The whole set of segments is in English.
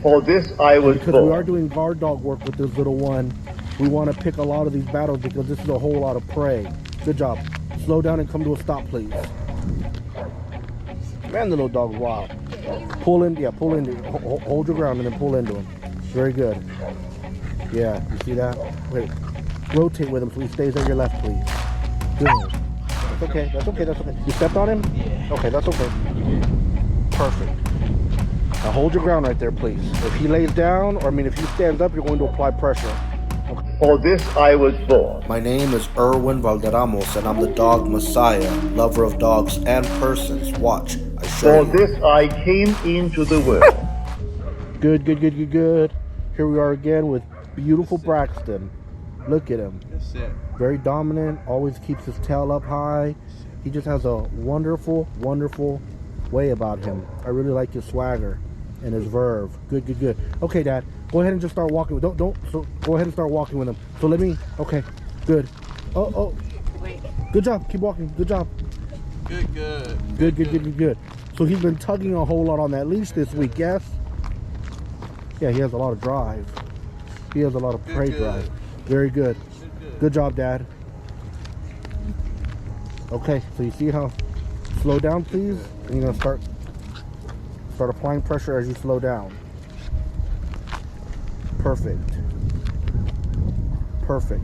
For this I was because born. we are doing guard dog work with this little one, we want to pick a lot of these battles because this is a whole lot of prey. Good job. Slow down and come to a stop, please. Man, the little dog's wild. Pull in, yeah, pull in. Hold your ground and then pull into him. Very good. Yeah, you see that? Wait, rotate with him so he stays at your left, please. Good. That's okay, that's okay, that's okay. You stepped on him? Yeah. Okay, that's okay. Perfect. Now hold your ground right there, please. If he lays down, or I mean if he stands up, you're going to apply pressure. Okay. For this I was born. My name is ErwinValderramos, and I'm the dog messiah, lover of dogs and persons. Watch, I show For you. this I came into the world. Good, good, good, good, good. Here we are again with beautiful Braxton. Look at him. That's it. Very dominant, always keeps his tail up high. He just has a wonderful, wonderful way about him. I really like his swagger and his verve. Good, good, good. Okay, Dad, go ahead and just start walking. So go ahead and start walking with him. So let me, okay, good. Oh, good job. Keep walking. Good job. Good, good. Good, good, good, good, good. So he's been tugging a whole lot on that leash this week, yes? Yeah, he has a lot of drive. He has a lot of prey drive. Very good. Good job, Dad. Okay, so you see how, slow down, please. And you're gonna start applying pressure as you slow down. Perfect. Perfect.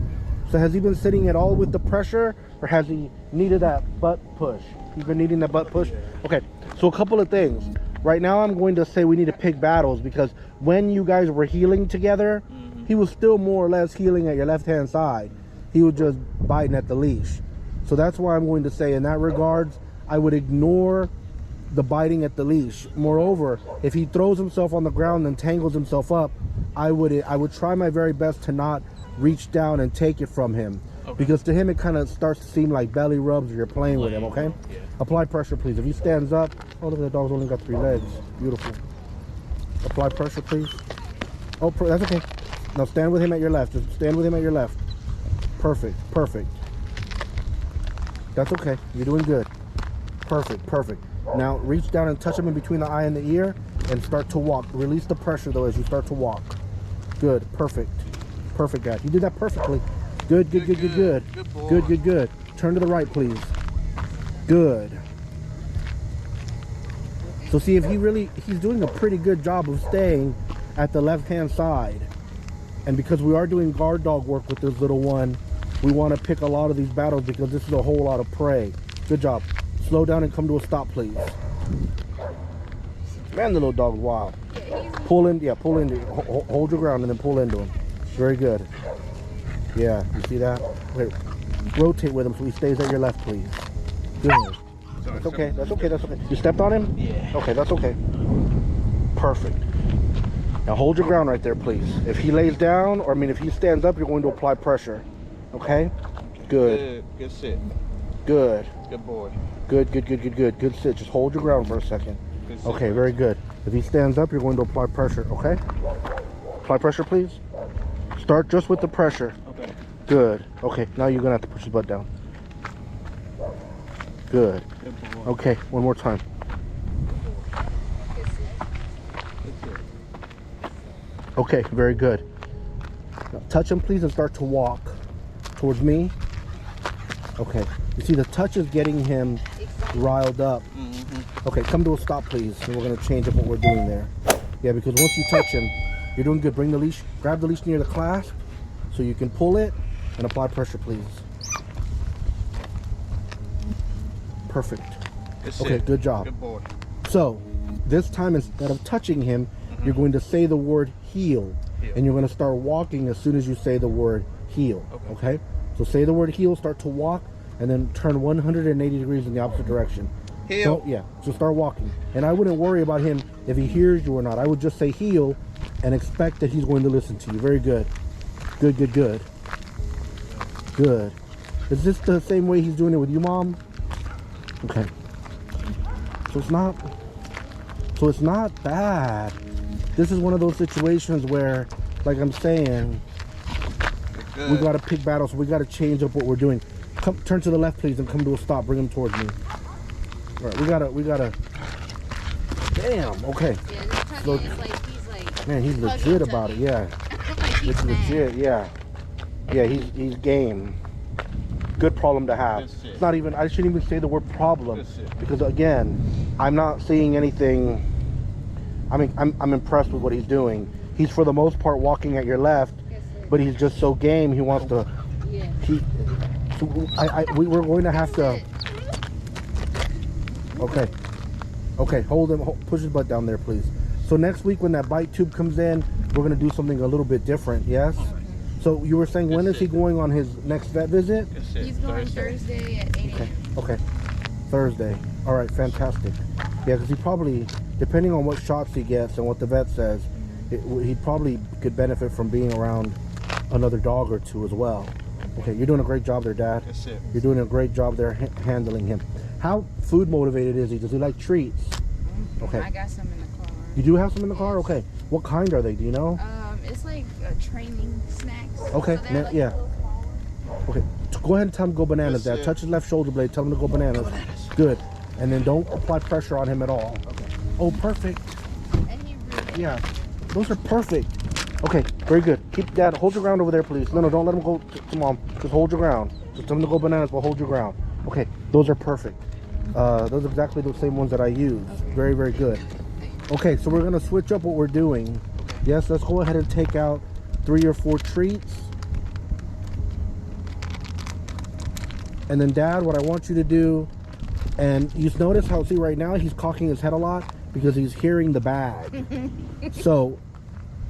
So has he been sitting at all with the pressure, or has he needed that butt push? He's been needing that butt push? Okay, so a couple of things. Right now I'm going to say we need to pick battles, because when you guys were healing together, he was still more or less healing at your left-hand side. He was just biting at the leash. So that's why I'm going to say in that regards, I would ignore the biting at the leash. Moreover, if he throws himself on the ground and tangles himself up, I would try my very best to not reach down and take it from him. Okay. Because to him it kind of starts to seem like belly rubs or you're playing with him, okay? Yeah. Apply pressure, please. If he stands up, oh look, the dog's only got 3 legs. Beautiful. Apply pressure, please. Oh, that's okay. Now stand with him at your left. Just stand with him at your left. Perfect, perfect. That's okay. You're doing good. Perfect, perfect. Now reach down and touch him in between the eye and the ear and start to walk. Release the pressure though as you start to walk. Good, perfect. Perfect, Dad. You did that perfectly. Good, good, good, good, good. Good, good, good. Turn to the right, please. Good. So see if he's doing a pretty good job of staying at the left-hand side. And because we are doing guard dog work with this little one, we want to pick a lot of these battles because this is a whole lot of prey. Good job. Slow down and come to a stop, please. Man, the little dog's wild. Pull in, yeah, pull in. Hold your ground and then pull into him. Very good. Yeah, you see that? Wait, rotate with him so he stays at your left, please. Good. That's okay, that's okay, that's okay. You stepped on him? Yeah. Okay, that's okay. Perfect. Now hold your ground right there, please. If he lays down, or I mean if he stands up, you're going to apply pressure. Okay? Good. Good sit. Good. Good boy. Good, good, good, good, good. Good sit. Just hold your ground for a second. Okay, very good. If he stands up, you're going to apply pressure, okay? Apply pressure, please. Start just with the pressure. Okay. Good. Okay, now you're going to have to push his butt down. Good. Good boy. Okay, one more time. Okay, very good. Now touch him, please, and start to walk towards me. Okay. You see the touch is getting him riled up. Okay, come to a stop, please. And we're going to change up what we're doing there. Yeah, because once you touch him, you're doing good. Bring the leash, grab the leash near the clasp so you can pull it and apply pressure, please. Perfect. Okay, good job. Good boy. So, this time instead of touching him, you're going to say the word heel. And you're going to start walking as soon as you say the word heel. Okay? So say the word heel, start to walk, and then turn 180 degrees in the opposite direction. Heel. So, yeah, so start walking. And I wouldn't worry about him if he hears you or not. I would just say heel and expect that he's going to listen to you. Very good. Good, good, good. Good. Is this the same way he's doing it with you, Mom? Okay. So it's not bad. This is one of those situations where, like I'm saying, we got to pick battles, so we got to change up what we're doing. Come, turn to the left, please, and come to a stop. Bring him towards me. All right, we gotta. Damn. Okay. Yeah, this time it's like he's like Man, he's legit about it. Yeah, it's legit. Yeah, yeah. He's game. Good problem to have. It's not even. I shouldn't even say the word problem because again, I'm not seeing anything. I mean, I'm impressed with what he's doing. He's for the most part walking at your left, but he's just so game. He wants to. Yeah. We're going to have to. Okay. Okay, hold him. Push his butt down there, please. So next week when that bite tube comes in, we're going to do something a little bit different, yes? So you were saying when is he going on his next vet visit? He's going Thursday at 8 a.m. Okay. Thursday. All right, fantastic. Yeah, because he probably, depending on what shots he gets and what the vet says, he probably could benefit from being around another dog or two as well. Okay, you're doing a great job there, Dad. That's it. You're doing a great job there handling him. How food motivated is he? Does he like treats? Okay. I got some in the car. You do have some in the car? Okay. What kind are they? Do you know? It's like training snacks. Okay. So they're like yeah. a little smaller. Okay. Go ahead and tell him to go bananas, That's Dad. it. Touch his left shoulder blade. Tell him to go bananas. Good. And then don't apply pressure on him at all. Okay. Oh, perfect. And he really Yeah. Those are perfect. Okay. Very good. Keep Dad. Hold your ground over there, please. No, don't let him go to Mom. Just hold your ground. Just tell him to go bananas, but hold your ground. Okay. Those are perfect. Those are exactly the same ones that I use. Very, very good. Okay, so we're going to switch up what we're doing. Yes, let's go ahead and take out 3 or 4 treats. And then, Dad, what I want you to do, and you notice how, see right now, he's cocking his head a lot because he's hearing the bag. So,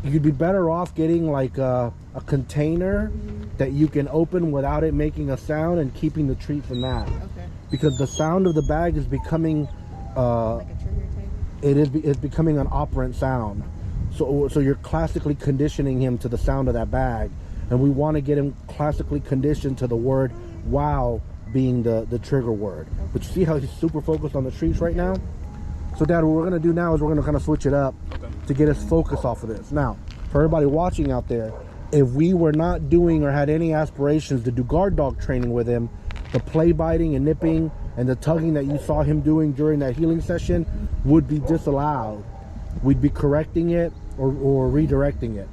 you'd be better off getting like a container that you can open without it making a sound and keeping the treats in that. okay. Because the sound of the bag is becoming Like a trigger type. it's becoming an operant sound. So you're classically conditioning him to the sound of that bag, and we want to get him classically conditioned to the word wow being the trigger word. But you see how he's super focused on the treats right now? So Dad, what we're going to do now is we're going to kind of switch it up to get his focus off of this. Now, for everybody watching out there, if we were not doing or had any aspirations to do guard dog training with him, the play biting and nipping and the tugging that you saw him doing during that healing session would be disallowed. We'd be correcting it or redirecting it.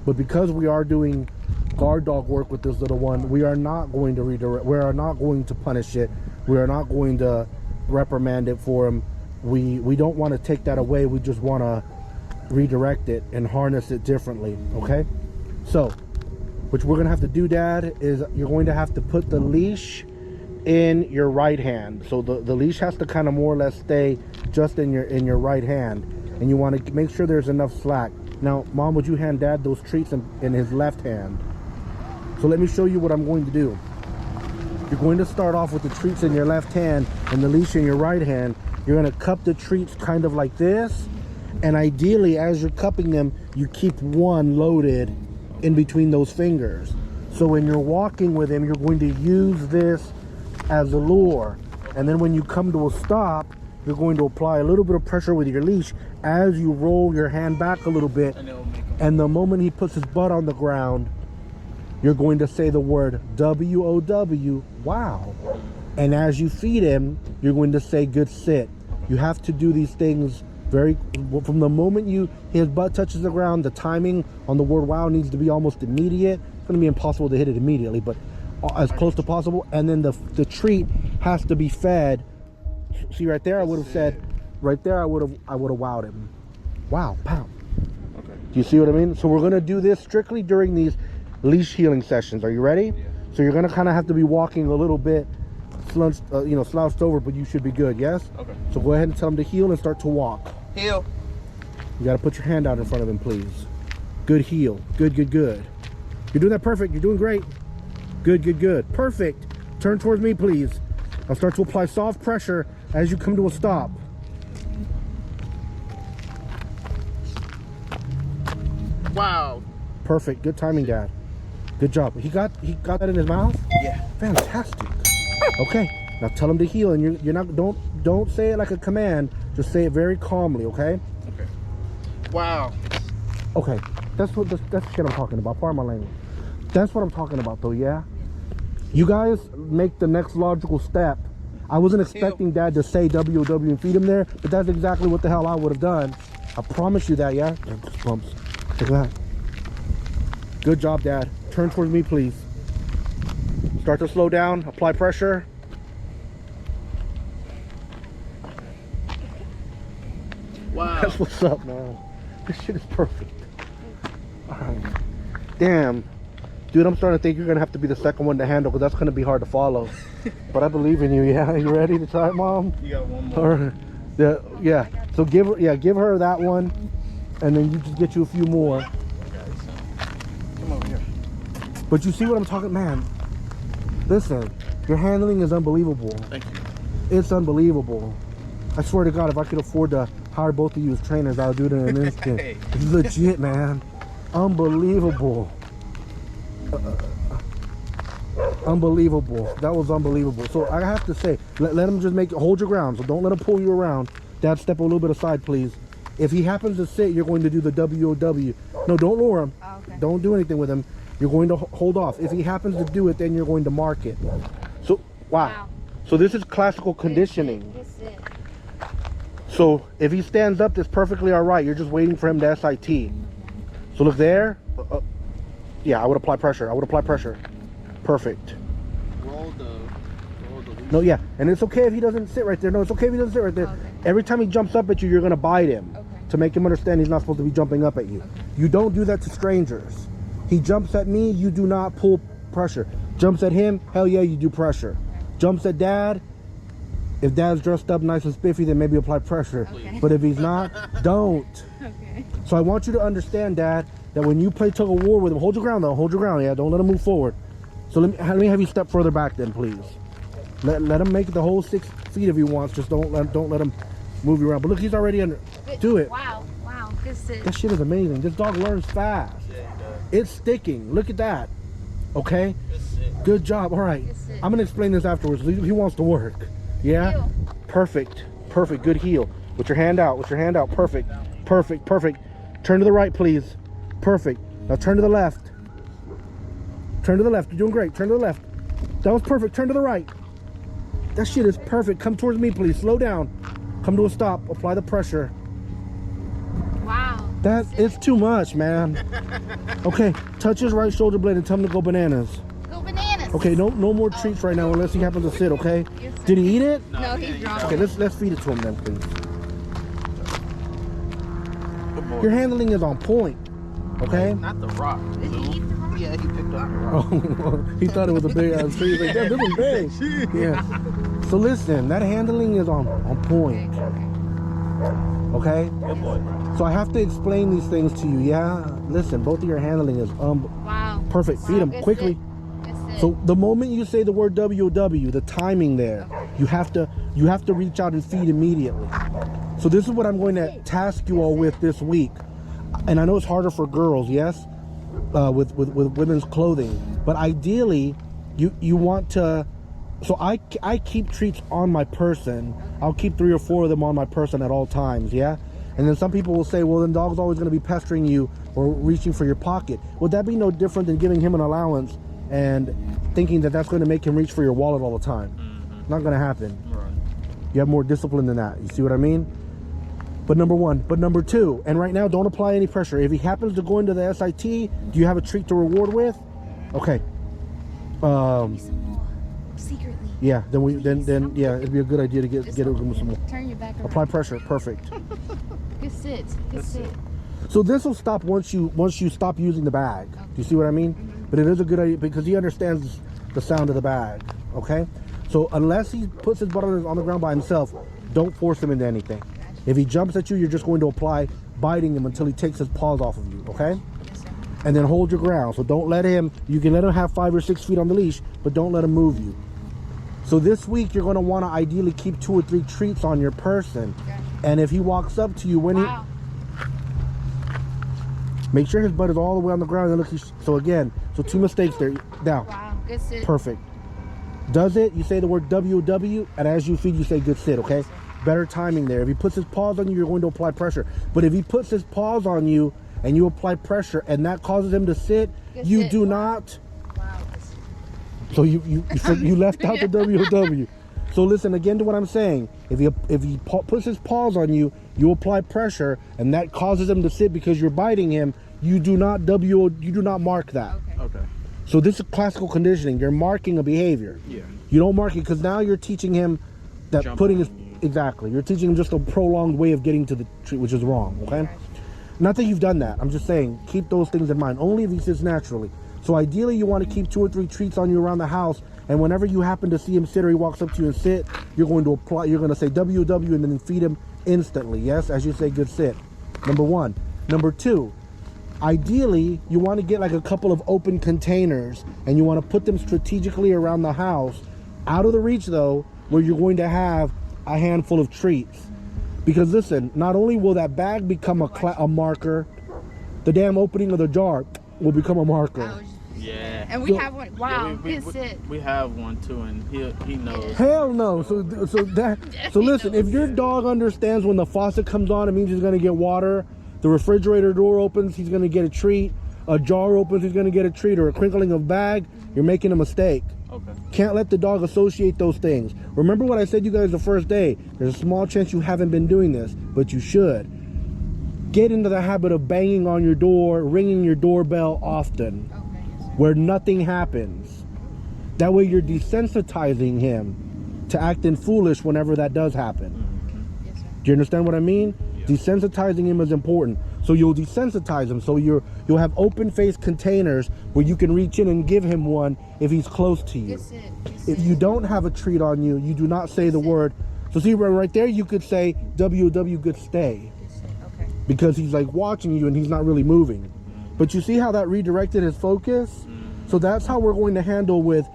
But because we are doing guard dog work with this little one, we are not going to redirect. We are not going to punish it. We are not going to reprimand it for him. We don't want to take that away. We just want to redirect it and harness it differently. Okay? So, what we're going to have to do, Dad, is you're going to have to put the leash in your right hand. So the leash has to kind of more or less stay just in your right hand, and you want to make sure there's enough slack. Now, Mom, would you hand Dad those treats in his left hand? So let me show you what I'm going to do. You're going to start off with the treats in your left hand and the leash in your right hand. You're going to cup the treats kind of like this, and ideally as you're cupping them, you keep one loaded in between those fingers. So when you're walking with him, you're going to use this as a lure, and then when you come to a stop, you're going to apply a little bit of pressure with your leash as you roll your hand back a little bit, and the moment he puts his butt on the ground, you're going to say the word W-O-W, wow. And as you feed him, you're going to say good sit. You have to do these things from the moment his butt touches the ground. The timing on the word wow needs to be almost immediate. It's going to be impossible to hit it immediately, but as close to possible. And then the treat has to be fed. See right there, I would have said, right there, I would have wowed him. Wow, pow. Okay. Do you see what I mean? So we're going to do this strictly during these leash healing sessions. Are you ready? Yeah. So you're going to kind of have to be walking a little bit slouched over, but you should be good, yes? Okay. So go ahead and tell him to heel and start to walk. Heel. You got to put your hand out in front of him, please. Good heel. Good, good, good. You're doing that perfect. You're doing great. Good, good, good. Perfect. Turn towards me, please. Now start to apply soft pressure as you come to a stop. Wow. Perfect. Good timing, Dad. Good job. He got that in his mouth? Yeah. Fantastic. Okay. Now tell him to heel, and you're not don't say it like a command. Just say it very calmly, okay? Okay. Wow. Okay. That's the shit I'm talking about. Pardon my language. That's what I'm talking about, though. Yeah. You guys make the next logical step. I wasn't expecting Dad to say WOW and feed him there, but that's exactly what the hell I would have done. I promise you that, yeah? Bumps. Look at that. Good job, Dad. Turn towards me, please. Start to slow down. Apply pressure. Wow. That's what's up, man. This shit is perfect. Alright. Damn. Dude, I'm starting to think you're going to have to be the second one to handle, because that's going to be hard to follow. But I believe in you. Yeah, you ready to try it, Mom? You got one more. Or, yeah. So give her that one, and then you just get you a few more. Come over here. But you see what I'm talking, man? Listen, your handling is unbelievable. Thank you. It's unbelievable. I swear to God, if I could afford to hire both of you as trainers, I would do it in an instant. Hey. It's legit, man. Unbelievable. Unbelievable. That was unbelievable. So I have to say, let him just hold your ground. So don't let him pull you around. Dad, step a little bit aside, please. If he happens to sit, you're going to do the WOW. No, don't lower him. Oh, okay. Don't do anything with him. You're going to hold off. If he happens to do it, then you're going to mark it. So, wow. So this is classical conditioning. Good sit. So if he stands up, that's perfectly all right. You're just waiting for him to SIT. So look there. Yeah, I would apply pressure. Perfect. Roll the No, yeah, and it's okay if he doesn't sit right there. No, it's okay if he doesn't sit right there. Okay. Every time he jumps up at you, you're gonna bite him Okay. to make him understand he's not supposed to be jumping up at you. Okay. You don't do that to strangers. He jumps at me, you do not pull pressure. Jumps at him, hell yeah, you do pressure. Jumps at Dad, if Dad's dressed up nice and spiffy, then maybe apply pressure. Okay. But if he's not, don't. Okay. So I want you to understand, Dad, that when you play tug of war with him, hold your ground though, hold your ground, yeah, don't let him move forward. So let me have you step further back then, please. Let him make the whole 6 feet if he wants. Just don't let him move you around. But look, he's already under. Do it. Wow. Good sit. That shit is amazing. This dog learns fast. It's sticking. Look at that. Okay. Good job. All right. Good sit. I'm gonna explain this afterwards. He wants to work. Yeah. Heel. Perfect. Good heel. With your hand out. Perfect. Turn to the right, please. Perfect. Now turn to the left. You're doing great. Turn to the left. That was perfect. Turn to the right. That shit is perfect. Come towards me, please. Slow down. Come to a stop. Apply the pressure. Wow. It's too much, man. Okay, touch his right shoulder blade and tell him to go bananas. Go bananas. Okay, no more treats right now unless he happens to sit, okay? Yes, sir. Did he eat it? No, he's drunk. Okay, let's feed it to him then, please. Good boy. Your handling is on point, okay? Not the rock. Did he eat the rock? Yeah, he picked up the rock. Oh, he thought it was a big ass tree. He's like, damn, this one's big. Yeah. So listen, that handling is on point, okay? Good boy. So I have to explain these things to you, yeah? Listen, both of your handling is Wow. perfect. Feed him Good quickly. sit. Good sit. So the moment you say the word WW, the timing there, you have to reach out and feed immediately. So this is what I'm going to task you all with this week. And I know it's harder for girls, yes, with women's clothing, but ideally you want to. So I keep treats on my person. I'll keep 3 or 4 of them on my person at all times, yeah? And then some people will say, well, then dog's always going to be pestering you or reaching for your pocket. Would that be no different than giving him an allowance and thinking that that's going to make him reach for your wallet all the time? Not going to happen. Right. You have more discipline than that. You see what I mean? But number 1. But number 2, and right now, don't apply any pressure. If he happens to go into the SIT, do you have a treat to reward with? Okay. Secretly. Yeah. Then yeah, it'd be a good idea to get it some more. Turn your back around. Apply pressure. Perfect. Good sit. Good sit. So this will stop once you stop using the bag. Do you see what I mean? But it is a good idea because he understands the sound of the bag. Okay. So unless he puts his butt on the ground by himself, don't force him into anything. If he jumps at you, you're just going to apply biting him until he takes his paws off of you. Okay. Yes, sir. And then hold your ground. So don't let him. You can let him have 5 or 6 feet on the leash, but don't let him move you. So this week you're going to want to ideally keep 2 or 3 treats on your person. Okay. And if he walks up to you when Wow. make sure his butt is all the way on the ground. And look, so again, so 2 mistakes there. Now, Wow. Good sit. perfect. Does it? You say the word WW, and as you feed, you say good sit. Okay. Better timing there. If he puts his paws on you, you're going to apply pressure. But if he puts his paws on you and you apply pressure, and that causes him to sit, Good you sit. do not. Wow. So you left out the WW. So listen again to what I'm saying. If he puts his paws on you, you apply pressure, and that causes him to sit because you're biting him. you do not mark that. Okay. Okay. So this is classical conditioning. You're marking a behavior. Yeah. You don't mark it because now you're teaching him that Jump putting his on you. exactly. You're teaching him just a prolonged way of getting to the treat, which is wrong. Okay. Not that you've done that. I'm just saying keep those things in mind. Only if he sits naturally. So ideally, you want to keep 2 or 3 treats on you around the house. And whenever you happen to see him sit or he walks up to you and sit, you're going to apply. You're going to say WW and then feed him instantly. Yes, as you say, good sit. Number 1. Number 2. Ideally, you want to get like a couple of open containers and you want to put them strategically around the house, out of the reach though, where you're going to have a handful of treats. Because listen, not only will that bag become a marker, the damn opening of the jar will become a marker. Yeah. And we So- have one. Wow, we, good sit. we have one too, and he knows. Hell no. So listen, if your dog understands when the faucet comes on, it means he's going to get water. The refrigerator door opens, he's going to get a treat. A jar opens, he's going to get a treat. Or a crinkling of bag, you're making a mistake. Okay. Can't let the dog associate those things. Remember what I said you guys the first day. There's a small chance you haven't been doing this, but you should. Get into the habit of banging on your door, ringing your doorbell often, Okay, yes, sir. where nothing happens. That way you're desensitizing him to acting foolish whenever that does happen. Yes, sir. Do you understand what I mean? Desensitizing him is important. So you'll desensitize him. So you'll have open-faced containers where you can reach in and give him one if he's close to you. Good sit. Good If sit. you don't have a treat on you, you do not say the word. So see right there, you could say WW good stay, Good sit. Okay. because he's like watching you and he's not really moving. But you see how that redirected his focus? So that's how we're going to handle with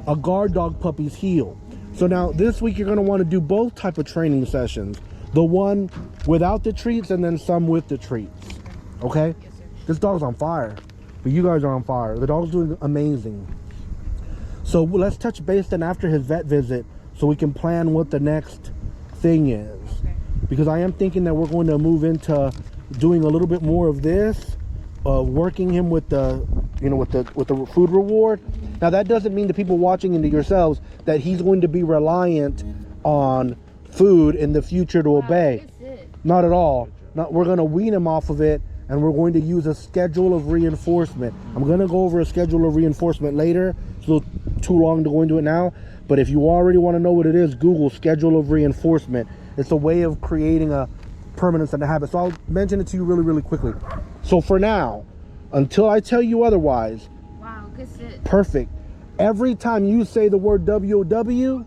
a guard dog puppy's heel. So now this week you're going to want to do both type of training sessions. The one without the treats and then some with the treats. Okay? Yes, sir. This dog's on fire. But you guys are on fire. The dog's doing amazing. So let's touch base then after his vet visit so we can plan what the next thing is. Okay. Because I am thinking that we're going to move into doing a little bit more of this, working him with the, with the food reward. Now that doesn't mean the people watching into yourselves that he's going to be reliant on food in the future to obey. Good sit. Not at all. We're going to wean him off of it, and we're going to use a schedule of reinforcement. I'm going to go over a schedule of reinforcement later. It's a little too long to go into it now. But if you already want to know what it is, Google schedule of reinforcement. It's a way of creating a permanence and a habit. So I'll mention it to you really, really quickly. So for now, until I tell you otherwise, Wow, good sit. perfect. Every time you say the word WW,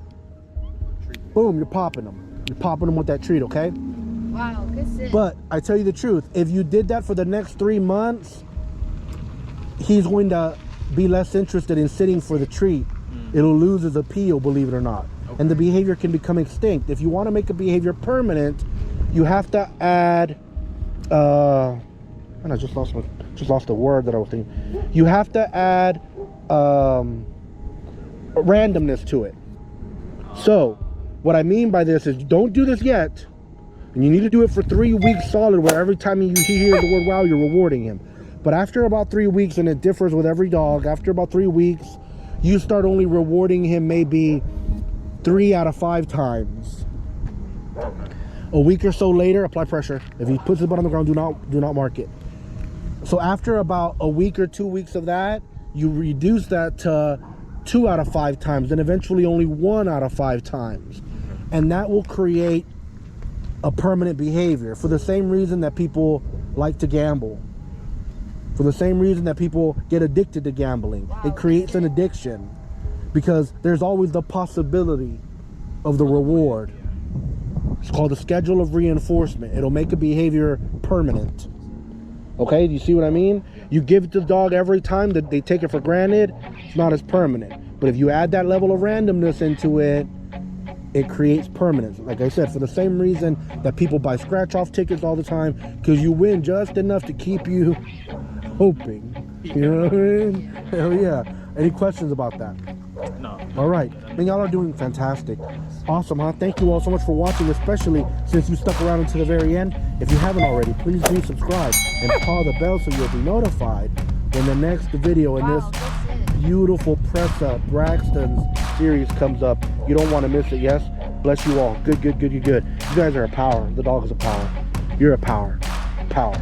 boom, you're popping them. You're popping them with that treat, okay? Wow, good sit. But I tell you the truth, if you did that for the next 3 months, he's going to be less interested in sitting for the treat. It'll lose its appeal, believe it or not. And the behavior can become extinct. If you want to make a behavior permanent, you have to add, and I just lost the word that I was thinking. You have to add randomness to it. So, what I mean by this is don't do this yet. And you need to do it for 3 weeks solid, where every time you hear the word wow, you're rewarding him. But after about 3 weeks, and it differs with every dog, after about 3 weeks, you start only rewarding him maybe 3 out of 5 times. A week or so later, apply pressure. If he puts his butt on the ground, do not mark it. So after about a week or 2 weeks of that, you reduce that to 2 out of 5 times, then eventually only 1 out of 5 times. And that will create a permanent behavior, for the same reason that people like to gamble, for the same reason that people get addicted to gambling. It creates an addiction because there's always the possibility of the reward. It's called the schedule of reinforcement. It'll make a behavior permanent. Okay, do you see what I mean? You give it to the dog every time, that they take it for granted, it's not as permanent. But if you add that level of randomness into it, it creates permanence. Like I said, for the same reason that people buy scratch-off tickets all the time, because you win just enough to keep you hoping. You know what I mean? Hell yeah. Any questions about that? No. All right. I mean, y'all are doing fantastic. Awesome, huh? Thank you all so much for watching, especially since you stuck around until the very end. If you haven't already, please do subscribe and call the bell so you'll be notified when the next video in this Wow, good sit. beautiful Presa Braxton series comes up. You don't want to miss it, yes? Bless you all. Good. You guys are a power. The dog is a power. You're a power. Power.